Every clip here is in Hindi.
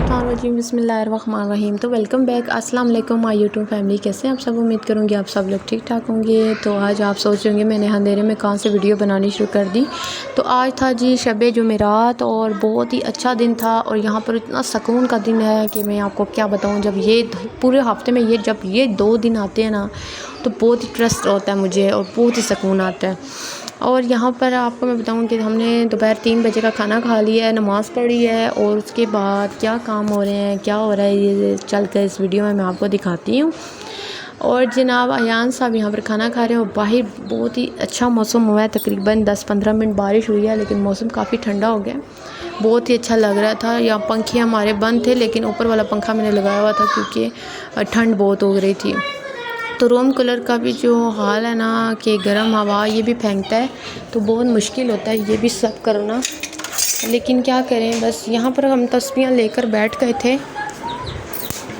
मिनशैतानिर्रजीम बिस्मिल्लाहिर्रहमानिर्रहीम। तो वेलकम बैक, अस्सलाम वालेकुम माय यूट्यूब फैमिली। कैसे हैं आप सब? उम्मीद करूँगी आप सब लोग ठीक ठाक होंगे। तो आज आप सोच रहे होंगे मैंने अंधेरे में कहाँ से वीडियो बनानी शुरू कर दी। तो आज था जी शब जुमेरात और बहुत ही अच्छा दिन था और यहाँ पर इतना सुकून का दिन है कि मैं आपको क्या बताऊँ। जब ये पूरे हफ्ते में जब ये 2 दिन आते हैं ना तो बहुत ही ट्रस्ट होता है मुझे और बहुत ही सुकून आता है। और यहाँ पर आपको मैं बताऊँ कि हमने दोपहर 3 बजे का खाना खा लिया है, नमाज़ पढ़ी है और उसके बाद क्या काम हो रहे हैं, क्या हो रहा है, ये चल कर इस वीडियो में मैं आपको दिखाती हूँ। और जनाब अयान साहब यहाँ पर खाना खा रहे हैं और बाहर बहुत ही अच्छा मौसम हुआ है। तकरीबन 10-15 मिनट बारिश हुई है लेकिन मौसम काफ़ी ठंडा हो गया, बहुत ही अच्छा लग रहा था। यहाँ पंखे हमारे बंद थे लेकिन ऊपर वाला पंखा मैंने लगाया हुआ था क्योंकि ठंड बहुत हो रही थी। तो रूम कूलर का भी जो हाल है ना कि गर्म हवा ये भी फेंकता है तो बहुत मुश्किल होता है ये भी सब करना, लेकिन क्या करें। बस यहाँ पर हम तस्वीरें लेकर बैठ गए थे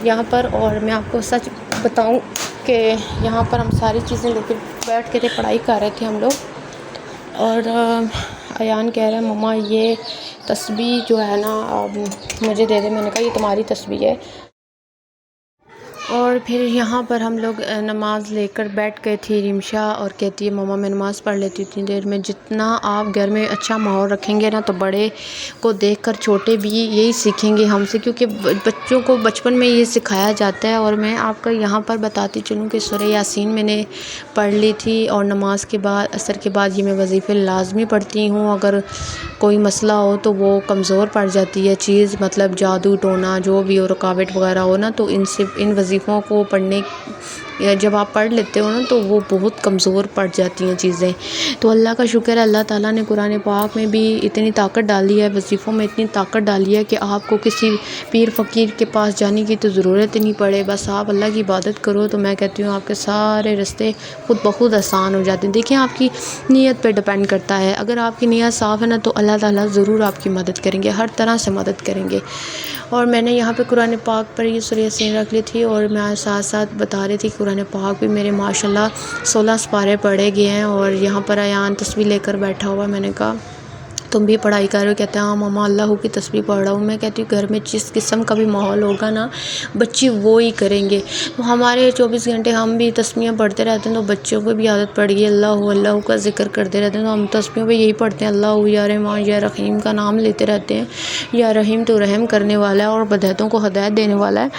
यहाँ पर। और मैं आपको सच बताऊं कि यहाँ पर हम सारी चीज़ें लेकर बैठ के थे, पढ़ाई कर रहे थे हम लोग। और अयान कह रहा है मम्मा ये तस्वीर जो है ना मुझे दे दे। मैंने कहा ये तुम्हारी तस्वीर है। और फिर यहाँ पर हम लोग नमाज़ लेकर बैठ गए थी। रिमशा और कहती है मम्मा मैं नमाज़ पढ़ लेती हूँ इतनी देर में। जितना आप घर में अच्छा माहौल रखेंगे ना तो बड़े को देखकर छोटे भी यही सीखेंगे हमसे, क्योंकि बच्चों को बचपन में ये सिखाया जाता है। और मैं आपको यहाँ पर बताती चलूँ कि सूरह यासीन मैंने पढ़ ली थी और नमाज के बाद असर के बाद ये मैं वजीफ़े लाजमी पढ़ती हूँ। अगर कोई मसला हो तो वो कमज़ोर पड़ जाती है चीज़, मतलब जादू टोना जो भी हो, रुकावट वगैरह हो ना, तो इन वजीफ़ों को पढ़ने या जब आप पढ़ लेते हो ना तो वो बहुत कमज़ोर पड़ जाती हैं चीज़ें। तो अल्लाह का शुक्र है, अल्लाह ताला ने कुरान पाक में भी इतनी ताकत डाली है, वजीफ़ों में इतनी ताकत डाली है कि आपको किसी पीर फ़कीर के पास जाने की तो ज़रूरत ही नहीं पड़े। बस आप अल्लाह की इबादत करो तो मैं कहती हूँ आपके सारे रास्ते खुद ब खुद आसान हो जाते हैं। देखिए आपकी नीयत पे डिपेंड करता है। अगर आपकी नीयत साफ़ है ना तो अल्लाह ताला ज़रूर आपकी मदद करेंगे, हर तरह से मदद करेंगे। और मैंने यहाँ पे कुरान पाक पर ये सूरह यासीन रख ली थी और मैं साथ साथ बता रही थी कुरान पाक भी मेरे माशाल्लाह 16 पारे पढ़े गए हैं। और यहाँ पर अयान तस्वीर लेकर बैठा हुआ। मैंने कहा तुम भी पढ़ाई कर रहे हो? कहते हैं हाँ मम्मा अल्लाह की तस्वीर पढ़ रहा हूँ। मैं कहती हूँ घर में जिस किस्म का भी माहौल होगा ना बच्चे वो ही करेंगे। तो हमारे 24 घंटे हम भी तस्वीरें पढ़ते रहते हैं तो बच्चों को भी आदत पड़ गई अल्लाह का जिक्र करते रहते हैं। तो हम तस्वीरों पे यही पढ़ते हैं अल्लाह या रहमान या रहीम का नाम लेते रहते हैं। या रहीम तो रहम करने वाला है और बदहतों को हदायत देने वाला है।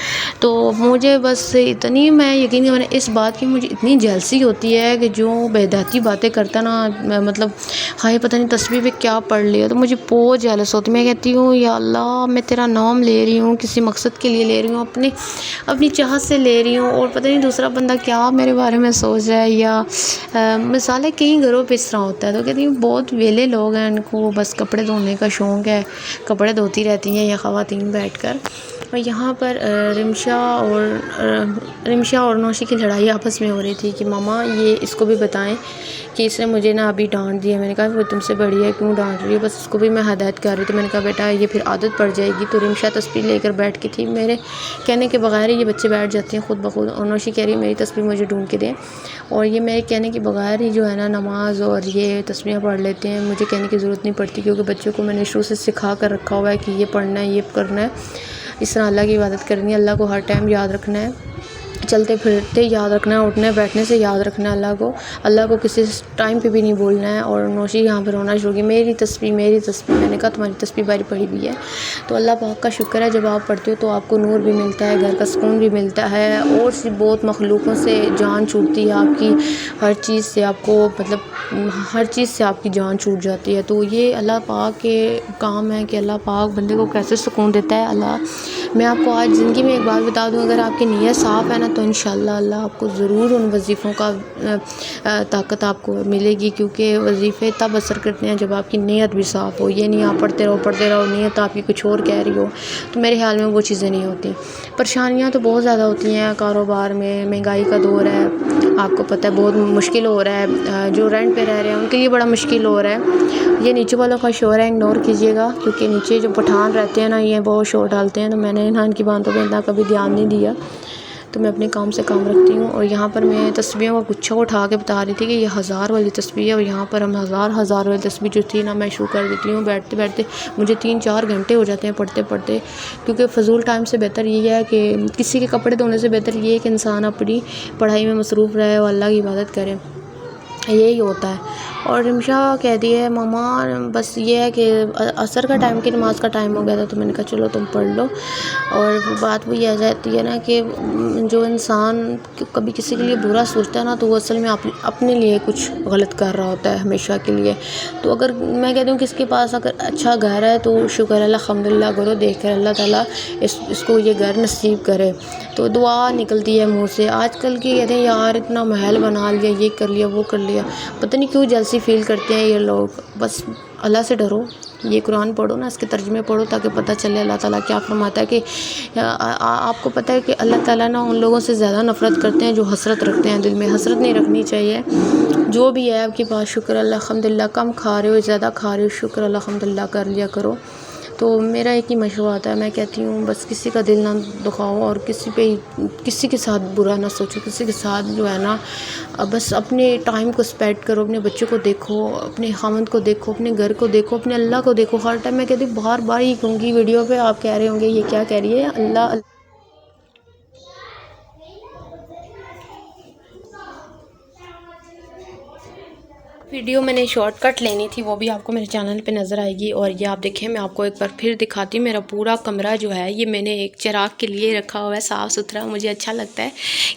तो मुझे बस इतनी मैं यकीन मैंने इस बात की मुझे इतनी जेलसी होती है कि जो बेदाती बातें करता ना, मतलब हाय पता नहीं तस्वीर पे क्या पढ़ लिया, तो मुझे बहुत जेलस होती। मैं कहती हूँ या अल्लाह मैं तेरा नाम ले रही हूँ, किसी मकसद के लिए ले रही हूँ, अपनी चाहत से ले रही हूँ और पता नहीं दूसरा बंदा क्या मेरे बारे में सोच रहा है। या मिसाल है कई घरों पे इस तरह होता है। तो कहती हूँ बहुत वेले लोग हैं, इनको बस कपड़े धोने का शौक़ है, कपड़े धोती रहती हैं या ख़वातीन बैठकर। और यहाँ पर रिमशा और नौशी की लड़ाई आपस में हो रही थी कि मामा ये इसको भी बताएं कि इसने मुझे ना अभी डांट दिया। मैंने कहा वो तुमसे बड़ी है क्यों डांट रही है, बस इसको भी मैं हदायत कर रही थी। मैंने कहा बेटा ये फिर आदत पड़ जाएगी। तो रिमशा तस्वीर लेकर बैठ की थी, मेरे कहने के बगैर ये बच्चे बैठ जाते हैं खुद ब खुद। और नौशी कह रही है मेरी तस्वीर मुझे ढूंढ के दें, और ये मेरे कहने के बगैर ही जो है ना नमाज और ये तस्वीरें पढ़ लेते हैं। मुझे कहने की ज़रूरत नहीं पड़ती क्योंकि बच्चों को मैंने शुरू से सिखा कर रखा हुआ है कि ये पढ़ना है, ये करना है, इस तरह अल्लाह की इबादत करनी है, अल्लाह को हर टाइम याद रखना है, चलते फिरते याद रखना है, उठने बैठने से याद रखना है अल्लाह को किसी टाइम पे भी नहीं बोलना है। और नौशी यहाँ पर रोना शुरू की मेरी तस्वीर। मैंने कहा तुम्हारी तस्वीर बारी पड़ी हुई है। तो अल्लाह पाक का शुक्र है जब आप पढ़ते हो तो आपको नूर भी मिलता है, घर का सुकून भी मिलता है और बहुत मखलूक़ों से जान छूटती है आपकी, हर चीज़ से आपको मतलब हर चीज़ से आपकी जान छूट जाती है। तो ये अल्लाह पाक के काम है कि अल्लाह पाक बंदे को कैसे सुकून देता है। मैं आपको आज ज़िंदगी में एक बात बता दूँ, अगर आपकी नीयत साफ़ है ना तो इंशाअल्लाह अल्लाह आपको ज़रूर उन वजीफ़ों का ताकत आपको मिलेगी, क्योंकि वजीफ़े तब असर करते हैं जब आपकी नीयत भी साफ़ हो। ये नहीं आप पढ़ते रहो नीयत आपकी कुछ और कह रही हो, तो मेरे ख्याल में वो चीज़ें नहीं होती। परेशानियाँ तो बहुत ज़्यादा होती हैं कारोबार में, महंगाई का दौर है, आपको पता है बहुत मुश्किल हो रहा है। जो रेंट पे रह रहे हैं उनके लिए बड़ा मुश्किल हो रहा है। ये नीचे वालों का शोर है, इग्नोर कीजिएगा, क्योंकि नीचे जो पठान रहते हैं ना ये बहुत शोर डालते हैं। तो मैंने इनकी बातों पर इतना कभी ध्यान नहीं दिया। तो मैं अपने काम से काम रखती हूँ। और यहाँ पर मैं तस्बीहों का गुच्छा उठा के बता रही थी कि ये 1000 वाली तस्बीह है, और यहाँ पर हम हज़ार वाली तस्बीह जो थी ना मैं शुरू कर देती हूँ। बैठते बैठते मुझे 3-4 घंटे हो जाते हैं पढ़ते पढ़ते, क्योंकि फ़जूल टाइम से बेहतर ये है कि किसी के कपड़े धोने से बेहतर ये है कि इंसान अपनी पढ़ाई में मसरूफ़ रहे और अल्लाह की इबादत करे, यही होता है। और रिमशा कहती है मम्मा बस ये है कि असर का टाइम की नमाज़ का टाइम हो गया था, तो मैंने कहा चलो तुम पढ़ लो। और बात वही आ जाती है ना कि जो इंसान कभी किसी के लिए बुरा सोचता है ना, तो वो असल में अपने लिए कुछ गलत कर रहा होता है हमेशा के लिए। तो अगर मैं कहती हूँ कि इसके पास अगर अच्छा घर है तो शुक्र अल्हम्दुलिल्लाह करो, देख कर अल्लाह ताला इसको ये घर नसीब करे, तो दुआ निकलती है मुँह से। आजकल के कहते हैं यार इतना महल बना लिया, ये कर लिया, वो कर लिया, पता नहीं क्यों जैसी फ़ील करते हैं ये लोग। बस अल्लाह से डरो, ये कुरान पढ़ो ना, इसके तर्जुमे पढ़ो, ताकि पता चले अल्लाह ताला क्या फरमाता है। कि आपको पता है कि अल्लाह ताला ना उन लोगों से ज़्यादा नफ़रत करते हैं जो हसरत रखते हैं दिल में। हसरत नहीं रखनी चाहिए। जो भी है आपके पास शुक्र अल्हम्दुलिल्लाह, कम खा रहे हो ज़्यादा खा रहे हो, शुक्र अल्हम्दुलिल्लाह कर लिया करो। तो मेरा एक ही मशवरा आता है, मैं कहती हूँ बस किसी का दिल ना दुखाओ और किसी के साथ बुरा ना सोचो, किसी के साथ जो है ना बस अपने टाइम को स्पेंड करो, अपने बच्चों को देखो, अपने खामद को देखो, अपने घर को देखो, अपने अल्लाह को देखो। हर टाइम मैं कहती हूँ, बार बार ही कहूँगी वीडियो पे, आप कह रहे होंगे ये क्या कह रही है, अल्लाह। वीडियो मैंने शॉर्टकट लेनी थी, वो भी आपको मेरे चैनल पे नज़र आएगी। और ये आप देखें, मैं आपको एक बार फिर दिखाती हूँ। मेरा पूरा कमरा जो है ये मैंने एक चिराग के लिए रखा हुआ है, साफ़ सुथरा। मुझे अच्छा लगता है,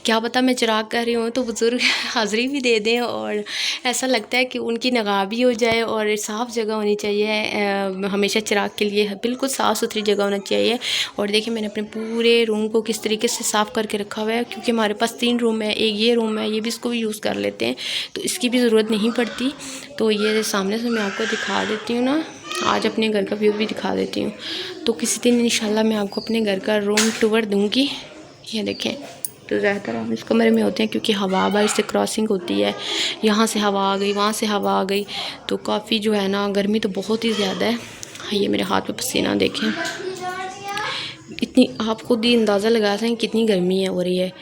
क्या पता मैं चिराग कर रही हूँ तो बुज़ुर्ग हाज़िरी भी दे दें, और ऐसा लगता है कि उनकी निगाह भी हो जाए। और साफ़ जगह होनी चाहिए हमेशा चिराग के लिए, बिल्कुल साफ़ सुथरी जगह होना चाहिए। और देखिए मैंने अपने पूरे रूम को किस तरीके से साफ़ करके रखा हुआ है, क्योंकि हमारे पास 3 रूम है, एक ये रूम है, ये भी इसको भी यूज़ कर लेते हैं, तो इसकी भी ज़रूरत नहीं पड़ती। तो ये सामने से मैं आपको दिखा देती हूँ ना, आज अपने घर का व्यू भी दिखा देती हूँ। तो किसी दिन इंशाल्लाह मैं आपको अपने घर का रूम टूर दूँगी। ये देखें, तो ज़्यादातर हम इस कमरे में होते हैं क्योंकि हवा बाहर से क्रॉसिंग होती है, यहाँ से हवा आ गई, वहाँ से हवा आ गई, तो काफ़ी जो है ना गर्मी तो बहुत ही ज़्यादा है। ये मेरे हाथ पे पसीना देखें, इतनी आप खुद ही अंदाज़ा लगा सकते हैं कितनी गर्मी हो रही है।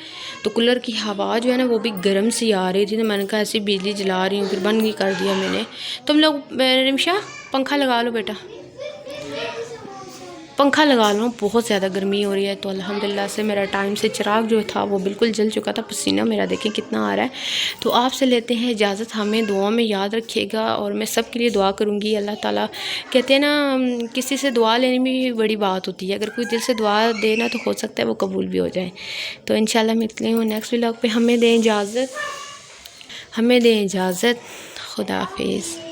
तो कूलर की हवा जो है ना वो भी गर्म सी आ रही थी, तो मैंने कहा ऐसे बिजली जला रही हूँ, फिर बंद भी कर दिया मैंने। तुम लोग रिमशा पंखा लगा लो बेटा, पंखा लगा लो, बहुत ज़्यादा गर्मी हो रही है। तो अल्हम्दुलिल्लाह से मेरा टाइम से चिराग जो था वो बिल्कुल जल चुका था, पसीना मेरा देखें कितना आ रहा है। तो आपसे लेते हैं इजाज़त, हमें दुआ में याद रखिएगा, और मैं सब के लिए दुआ करूँगी। अल्लाह ताला कहते हैं ना किसी से दुआ लेने में भी बड़ी बात होती है, अगर कोई दिल से दुआ देना तो हो सकता है वो कबूल भी हो जाए। तो इंशाल्लाह मिलते हैं नेक्स्ट व्लॉग पे। हमें दें इजाज़त, खुदा हाफिज़।